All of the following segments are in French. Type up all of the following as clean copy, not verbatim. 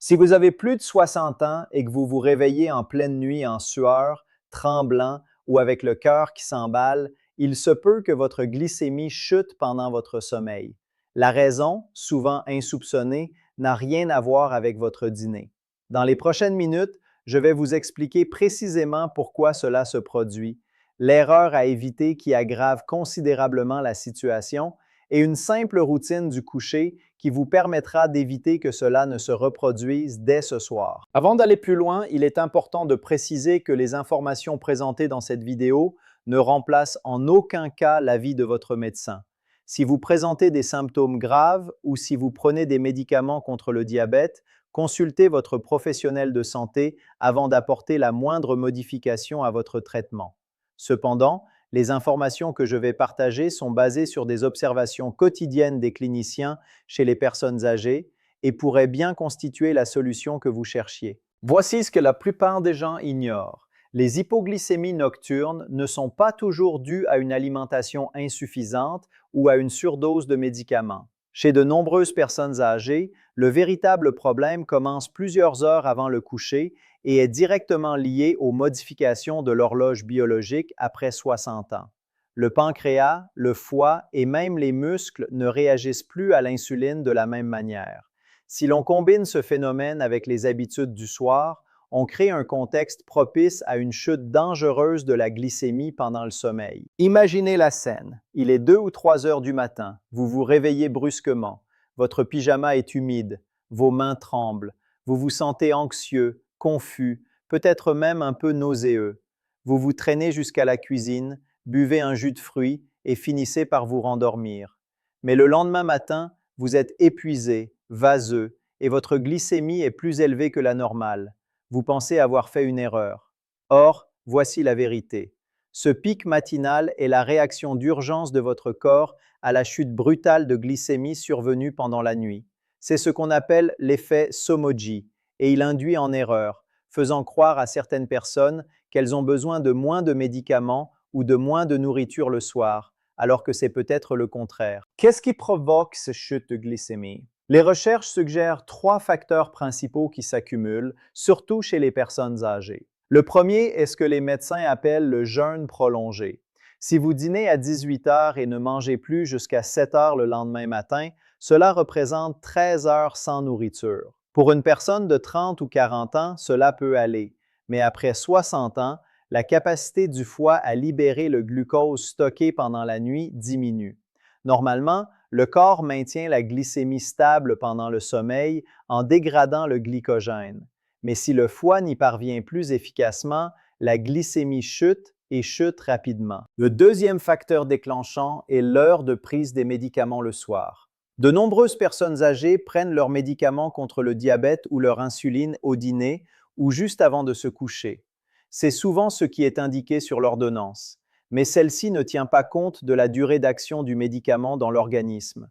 Si vous avez plus de 60 ans et que vous vous réveillez en pleine nuit en sueur, tremblant ou avec le cœur qui s'emballe, il se peut que votre glycémie chute pendant votre sommeil. La raison, souvent insoupçonnée, n'a rien à voir avec votre dîner. Dans les prochaines minutes, je vais vous expliquer précisément pourquoi cela se produit, l'erreur à éviter qui aggrave considérablement la situation et une simple routine du coucher qui vous permettra d'éviter que cela ne se reproduise dès ce soir. Avant d'aller plus loin, il est important de préciser que les informations présentées dans cette vidéo ne remplacent en aucun cas l'avis de votre médecin. Si vous présentez des symptômes graves ou si vous prenez des médicaments contre le diabète, consultez votre professionnel de santé avant d'apporter la moindre modification à votre traitement. Cependant, les informations que je vais partager sont basées sur des observations quotidiennes des cliniciens chez les personnes âgées et pourraient bien constituer la solution que vous cherchiez. Voici ce que la plupart des gens ignorent. Les hypoglycémies nocturnes ne sont pas toujours dues à une alimentation insuffisante ou à une surdose de médicaments. Chez de nombreuses personnes âgées, le véritable problème commence plusieurs heures avant le coucher et est directement lié aux modifications de l'horloge biologique après 60 ans. Le pancréas, le foie et même les muscles ne réagissent plus à l'insuline de la même manière. Si l'on combine ce phénomène avec les habitudes du soir, on crée un contexte propice à une chute dangereuse de la glycémie pendant le sommeil. Imaginez la scène. Il est 2 ou 3 heures du matin. Vous vous réveillez brusquement. Votre pyjama est humide. Vos mains tremblent. Vous vous sentez anxieux, confus, peut-être même un peu nauséeux. Vous vous traînez jusqu'à la cuisine, buvez un jus de fruits et finissez par vous rendormir. Mais le lendemain matin, vous êtes épuisé, vaseux, et votre glycémie est plus élevée que la normale. Vous pensez avoir fait une erreur. Or, voici la vérité. Ce pic matinal est la réaction d'urgence de votre corps à la chute brutale de glycémie survenue pendant la nuit. C'est ce qu'on appelle l'effet Somogyi, et il induit en erreur, faisant croire à certaines personnes qu'elles ont besoin de moins de médicaments ou de moins de nourriture le soir, alors que c'est peut-être le contraire. Qu'est-ce qui provoque cette chute de glycémie? Les recherches suggèrent 3 facteurs principaux qui s'accumulent, surtout chez les personnes âgées. Le premier est ce que les médecins appellent le jeûne prolongé. Si vous dînez à 18 heures et ne mangez plus jusqu'à 7 heures le lendemain matin, cela représente 13 heures sans nourriture. Pour une personne de 30 ou 40 ans, cela peut aller, mais après 60 ans, la capacité du foie à libérer le glucose stocké pendant la nuit diminue. Normalement, le corps maintient la glycémie stable pendant le sommeil en dégradant le glycogène. Mais si le foie n'y parvient plus efficacement, la glycémie chute et chute rapidement. Le deuxième facteur déclenchant est l'heure de prise des médicaments le soir. De nombreuses personnes âgées prennent leurs médicaments contre le diabète ou leur insuline au dîner ou juste avant de se coucher. C'est souvent ce qui est indiqué sur l'ordonnance, mais celle-ci ne tient pas compte de la durée d'action du médicament dans l'organisme.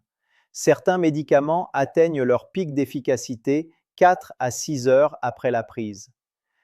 Certains médicaments atteignent leur pic d'efficacité 4 à 6 heures après la prise.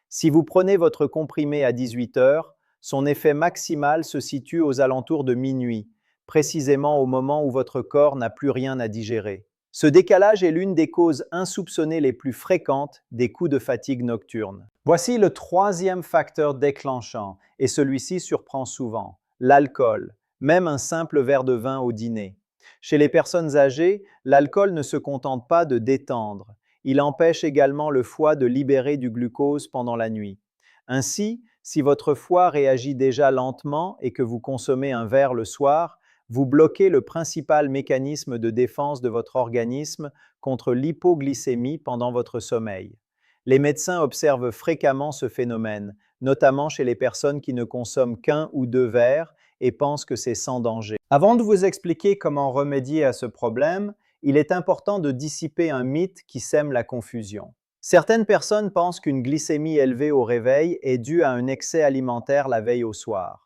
Si vous prenez votre comprimé à 18 heures, son effet maximal se situe aux alentours de minuit, précisément au moment où votre corps n'a plus rien à digérer. Ce décalage est l'une des causes insoupçonnées les plus fréquentes des coups de fatigue nocturne. Voici le troisième facteur déclenchant, et celui-ci surprend souvent, l'alcool, même un simple verre de vin au dîner. Chez les personnes âgées, l'alcool ne se contente pas de détendre, il empêche également le foie de libérer du glucose pendant la nuit. Ainsi, si votre foie réagit déjà lentement et que vous consommez un verre le soir, vous bloquez le principal mécanisme de défense de votre organisme contre l'hypoglycémie pendant votre sommeil. Les médecins observent fréquemment ce phénomène, notamment chez les personnes qui ne consomment qu'un ou 2 verres et pensent que c'est sans danger. Avant de vous expliquer comment remédier à ce problème, il est important de dissiper un mythe qui sème la confusion. Certaines personnes pensent qu'une glycémie élevée au réveil est due à un excès alimentaire la veille au soir.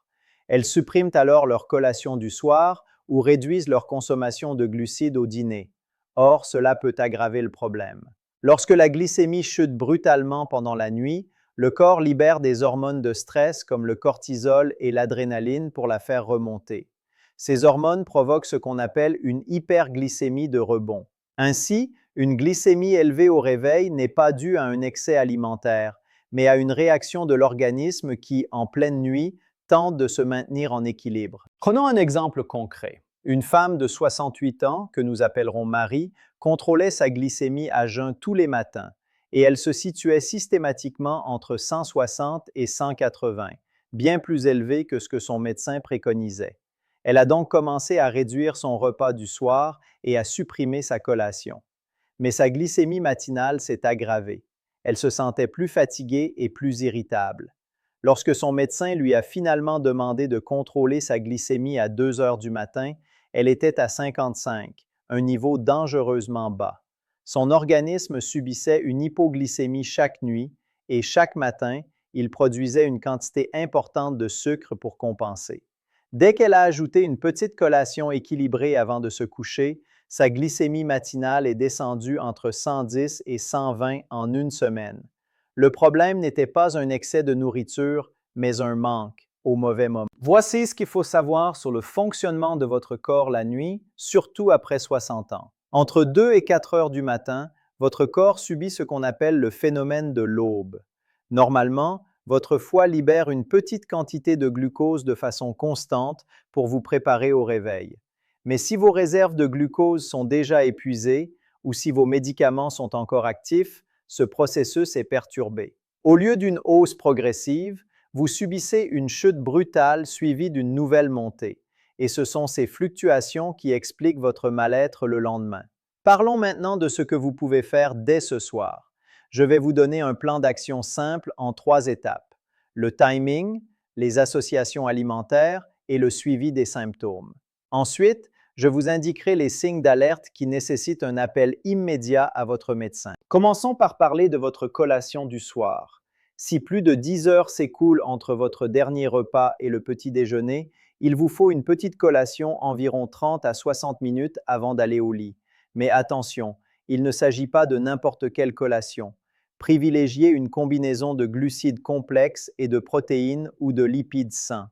Elles suppriment alors leur collation du soir ou réduisent leur consommation de glucides au dîner. Or, cela peut aggraver le problème. Lorsque la glycémie chute brutalement pendant la nuit, le corps libère des hormones de stress comme le cortisol et l'adrénaline pour la faire remonter. Ces hormones provoquent ce qu'on appelle une hyperglycémie de rebond. Ainsi, Une glycémie élevée au réveil n'est pas due à un excès alimentaire, mais à une réaction de l'organisme qui, en pleine nuit, tente de se maintenir en équilibre. Prenons un exemple concret. Une femme de 68 ans, que nous appellerons Marie, contrôlait sa glycémie à jeun tous les matins et elle se situait systématiquement entre 160 et 180, bien plus élevée que ce que son médecin préconisait. Elle a donc commencé à réduire son repas du soir et à supprimer sa collation. Mais sa glycémie matinale s'est aggravée. Elle se sentait plus fatiguée et plus irritable. Lorsque son médecin lui a finalement demandé de contrôler sa glycémie à 2 heures du matin, elle était à 55, un niveau dangereusement bas. Son organisme subissait une hypoglycémie chaque nuit et chaque matin, il produisait une quantité importante de sucre pour compenser. Dès qu'elle a ajouté une petite collation équilibrée avant de se coucher, sa glycémie matinale est descendue entre 110 et 120 en une semaine. Le problème n'était pas un excès de nourriture, mais un manque au mauvais moment. Voici ce qu'il faut savoir sur le fonctionnement de votre corps la nuit, surtout après 60 ans. Entre 2 et 4 heures du matin, votre corps subit ce qu'on appelle le phénomène de l'aube. Normalement, votre foie libère une petite quantité de glucose de façon constante pour vous préparer au réveil. Mais si vos réserves de glucose sont déjà épuisées ou si vos médicaments sont encore actifs, ce processus est perturbé. Au lieu d'une hausse progressive, vous subissez une chute brutale suivie d'une nouvelle montée, et ce sont ces fluctuations qui expliquent votre mal-être le lendemain. Parlons maintenant de ce que vous pouvez faire dès ce soir. Je vais vous donner un plan d'action simple en 3 étapes: le timing, les associations alimentaires et le suivi des symptômes. Ensuite, je vous indiquerai les signes d'alerte qui nécessitent un appel immédiat à votre médecin. Commençons par parler de votre collation du soir. Si plus de 10 heures s'écoulent entre votre dernier repas et le petit déjeuner, il vous faut une petite collation environ 30 à 60 minutes avant d'aller au lit. Mais attention, il ne s'agit pas de n'importe quelle collation. Privilégiez une combinaison de glucides complexes et de protéines ou de lipides sains.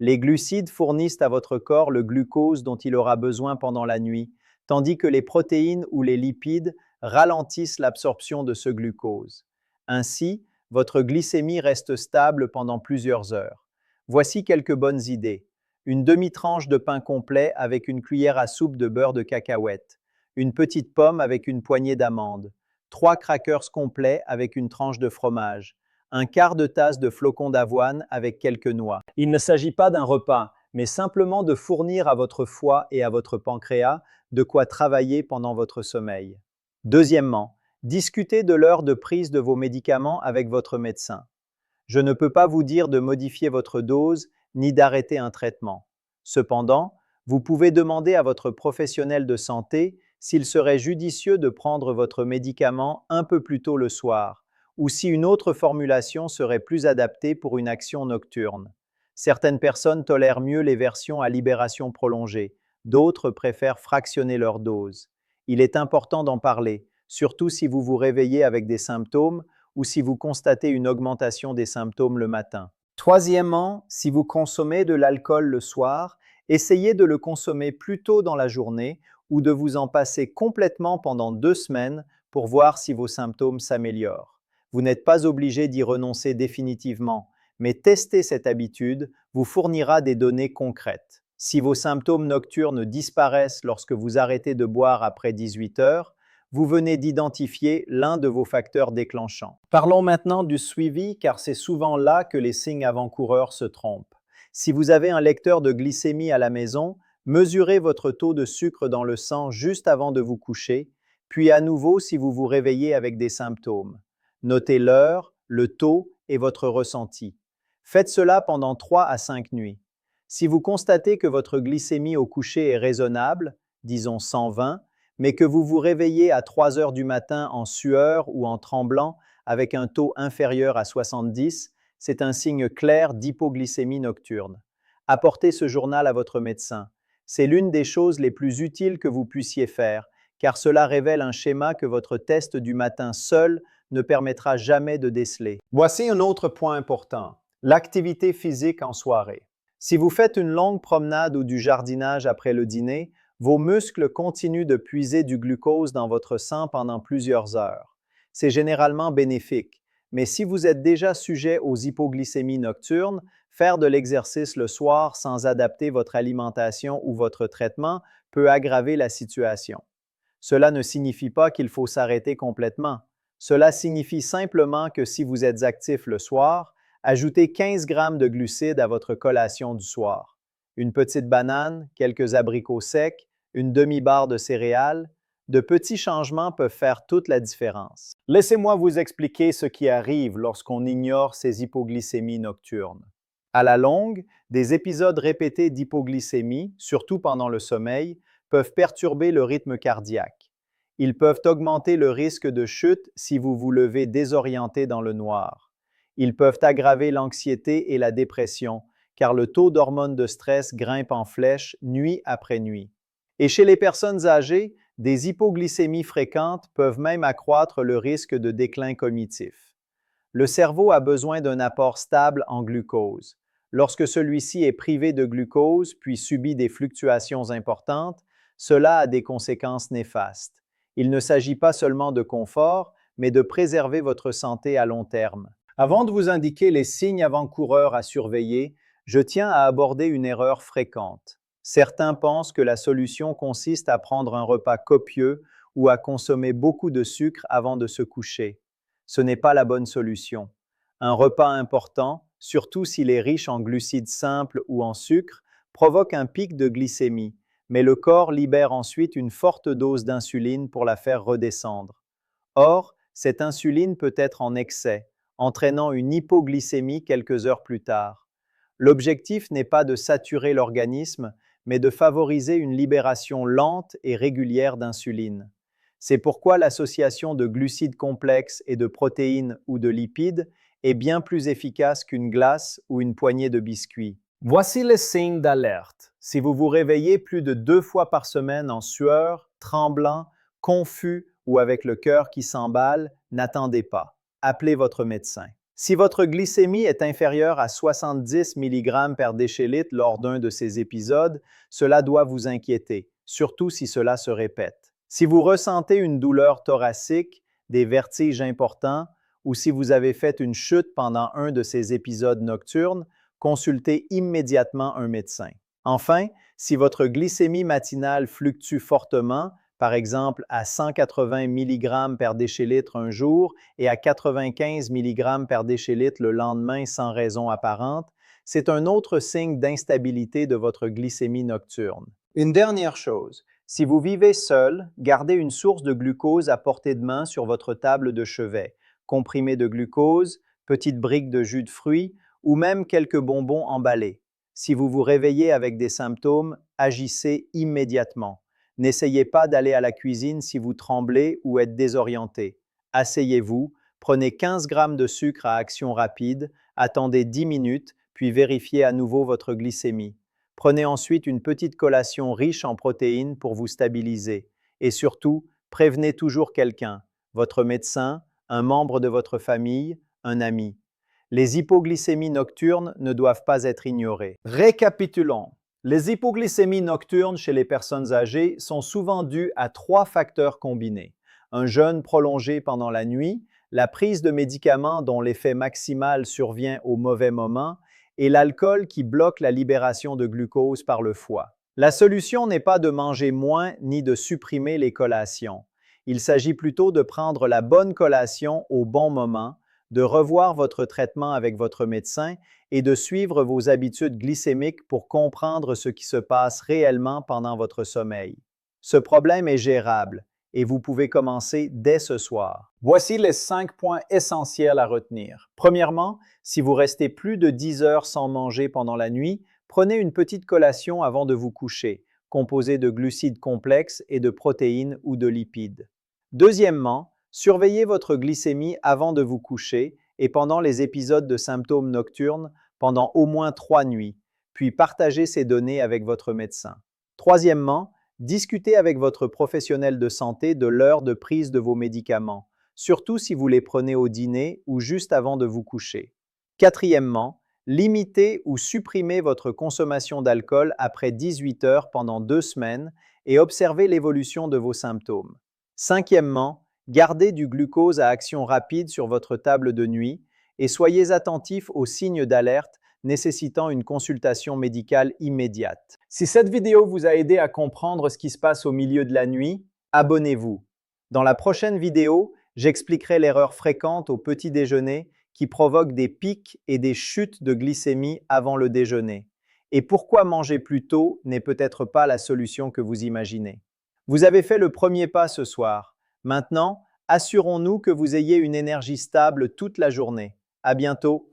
Les glucides fournissent à votre corps le glucose dont il aura besoin pendant la nuit, tandis que les protéines ou les lipides ralentissent l'absorption de ce glucose. Ainsi, votre glycémie reste stable pendant plusieurs heures. Voici quelques bonnes idées. Une demi-tranche de pain complet avec une cuillère à soupe de beurre de cacahuète, une petite pomme avec une poignée d'amandes, 3 crackers complets avec une tranche de fromage, un quart de tasse de flocons d'avoine avec quelques noix. Il ne s'agit pas d'un repas, mais simplement de fournir à votre foie et à votre pancréas de quoi travailler pendant votre sommeil. Deuxièmement, discutez de l'heure de prise de vos médicaments avec votre médecin. Je ne peux pas vous dire de modifier votre dose ni d'arrêter un traitement. Cependant, vous pouvez demander à votre professionnel de santé s'il serait judicieux de prendre votre médicament un peu plus tôt le soir, ou si une autre formulation serait plus adaptée pour une action nocturne. Certaines personnes tolèrent mieux les versions à libération prolongée, d'autres préfèrent fractionner leur dose. Il est important d'en parler, surtout si vous vous réveillez avec des symptômes ou si vous constatez une augmentation des symptômes le matin. Troisièmement, si vous consommez de l'alcool le soir, essayez de le consommer plus tôt dans la journée ou de vous en passer complètement pendant 2 semaines pour voir si vos symptômes s'améliorent. Vous n'êtes pas obligé d'y renoncer définitivement, mais tester cette habitude vous fournira des données concrètes. Si vos symptômes nocturnes disparaissent lorsque vous arrêtez de boire après 18 heures, vous venez d'identifier l'un de vos facteurs déclenchants. Parlons maintenant du suivi, car c'est souvent là que les signes avant-coureurs se trompent. Si vous avez un lecteur de glycémie à la maison, mesurez votre taux de sucre dans le sang juste avant de vous coucher, puis à nouveau si vous vous réveillez avec des symptômes. Notez l'heure, le taux et votre ressenti. Faites cela pendant 3 à 5 nuits. Si vous constatez que votre glycémie au coucher est raisonnable, disons 120, mais que vous vous réveillez à 3 heures du matin en sueur ou en tremblant avec un taux inférieur à 70, c'est un signe clair d'hypoglycémie nocturne. Apportez ce journal à votre médecin. C'est l'une des choses les plus utiles que vous puissiez faire, car cela révèle un schéma que votre test du matin seul ne permettra jamais de déceler. Voici un autre point important, l'activité physique en soirée. Si vous faites une longue promenade ou du jardinage après le dîner, Vos muscles continuent de puiser du glucose dans votre sang pendant plusieurs heures. C'est généralement bénéfique, mais si vous êtes déjà sujet aux hypoglycémies nocturnes, faire de l'exercice le soir sans adapter votre alimentation ou votre traitement peut aggraver la situation. Cela ne signifie pas qu'il faut s'arrêter complètement. Cela signifie simplement que si vous êtes actif le soir, ajoutez 15 grammes de glucides à votre collation du soir. Une petite banane, quelques abricots secs, une demi-barre de céréales, de petits changements peuvent faire toute la différence. Laissez-moi vous expliquer ce qui arrive lorsqu'on ignore ces hypoglycémies nocturnes. À la longue, des épisodes répétés d'hypoglycémie, surtout pendant le sommeil, peuvent perturber le rythme cardiaque. Ils peuvent augmenter le risque de chute si vous vous levez désorienté dans le noir. Ils peuvent aggraver l'anxiété et la dépression, car le taux d'hormones de stress grimpe en flèche nuit après nuit. Et chez les personnes âgées, des hypoglycémies fréquentes peuvent même accroître le risque de déclin cognitif. Le cerveau a besoin d'un apport stable en glucose. Lorsque celui-ci est privé de glucose puis subit des fluctuations importantes, cela a des conséquences néfastes. Il ne s'agit pas seulement de confort, mais de préserver votre santé à long terme. Avant de vous indiquer les signes avant-coureurs à surveiller, je tiens à aborder une erreur fréquente. Certains pensent que la solution consiste à prendre un repas copieux ou à consommer beaucoup de sucre avant de se coucher. Ce n'est pas la bonne solution. Un repas important, surtout s'il est riche en glucides simples ou en sucre, provoque un pic de glycémie, mais le corps libère ensuite une forte dose d'insuline pour la faire redescendre. Or, cette insuline peut être en excès, entraînant une hypoglycémie quelques heures plus tard. L'objectif n'est pas de saturer l'organisme, mais de favoriser une libération lente et régulière d'insuline. C'est pourquoi l'association de glucides complexes et de protéines ou de lipides est bien plus efficace qu'une glace ou une poignée de biscuits. Voici les signes d'alerte. Si vous vous réveillez plus de 2 fois par semaine en sueur, tremblant, confus ou avec le cœur qui s'emballe, n'attendez pas. Appelez votre médecin. Si votre glycémie est inférieure à 70 mg par décilitre lors d'un de ces épisodes, cela doit vous inquiéter, surtout si cela se répète. Si vous ressentez une douleur thoracique, des vertiges importants, ou si vous avez fait une chute pendant un de ces épisodes nocturnes, consultez immédiatement un médecin. Enfin, si votre glycémie matinale fluctue fortement, par exemple à 180 mg par décilitre un jour et à 95 mg par décilitre le lendemain sans raison apparente, c'est un autre signe d'instabilité de votre glycémie nocturne. Une dernière chose, si vous vivez seul, gardez une source de glucose à portée de main sur votre table de chevet, comprimés de glucose, petites briques de jus de fruits ou même quelques bonbons emballés. Si vous vous réveillez avec des symptômes, agissez immédiatement. N'essayez pas d'aller à la cuisine si vous tremblez ou êtes désorienté. Asseyez-vous, prenez 15 grammes de sucre à action rapide, attendez 10 minutes, puis vérifiez à nouveau votre glycémie. Prenez ensuite une petite collation riche en protéines pour vous stabiliser. Et surtout, prévenez toujours quelqu'un, votre médecin, un membre de votre famille, un ami. Les hypoglycémies nocturnes ne doivent pas être ignorées. Récapitulons. Les hypoglycémies nocturnes chez les personnes âgées sont souvent dues à 3 facteurs combinés. Un jeûne prolongé pendant la nuit, la prise de médicaments dont l'effet maximal survient au mauvais moment et l'alcool qui bloque la libération de glucose par le foie. La solution n'est pas de manger moins ni de supprimer les collations. Il s'agit plutôt de prendre la bonne collation au bon moment, de revoir votre traitement avec votre médecin et de suivre vos habitudes glycémiques pour comprendre ce qui se passe réellement pendant votre sommeil. Ce problème est gérable et vous pouvez commencer dès ce soir. Voici les 5 points essentiels à retenir. Premièrement, si vous restez plus de 10 heures sans manger pendant la nuit, prenez une petite collation avant de vous coucher, composée de glucides complexes et de protéines ou de lipides. Deuxièmement, surveillez votre glycémie avant de vous coucher et pendant les épisodes de symptômes nocturnes pendant au moins 3 nuits, puis partagez ces données avec votre médecin. Troisièmement, discutez avec votre professionnel de santé de l'heure de prise de vos médicaments, surtout si vous les prenez au dîner ou juste avant de vous coucher. Quatrièmement, limitez ou supprimez votre consommation d'alcool après 18 heures pendant 2 semaines et observez l'évolution de vos symptômes. Cinquièmement, gardez du glucose à action rapide sur votre table de nuit et soyez attentif aux signes d'alerte nécessitant une consultation médicale immédiate. Si cette vidéo vous a aidé à comprendre ce qui se passe au milieu de la nuit, abonnez-vous. Dans la prochaine vidéo, j'expliquerai l'erreur fréquente au petit déjeuner qui provoque des pics et des chutes de glycémie avant le déjeuner, et pourquoi manger plus tôt n'est peut-être pas la solution que vous imaginez. Vous avez fait le premier pas ce soir. Maintenant, assurons-nous que vous ayez une énergie stable toute la journée. À bientôt!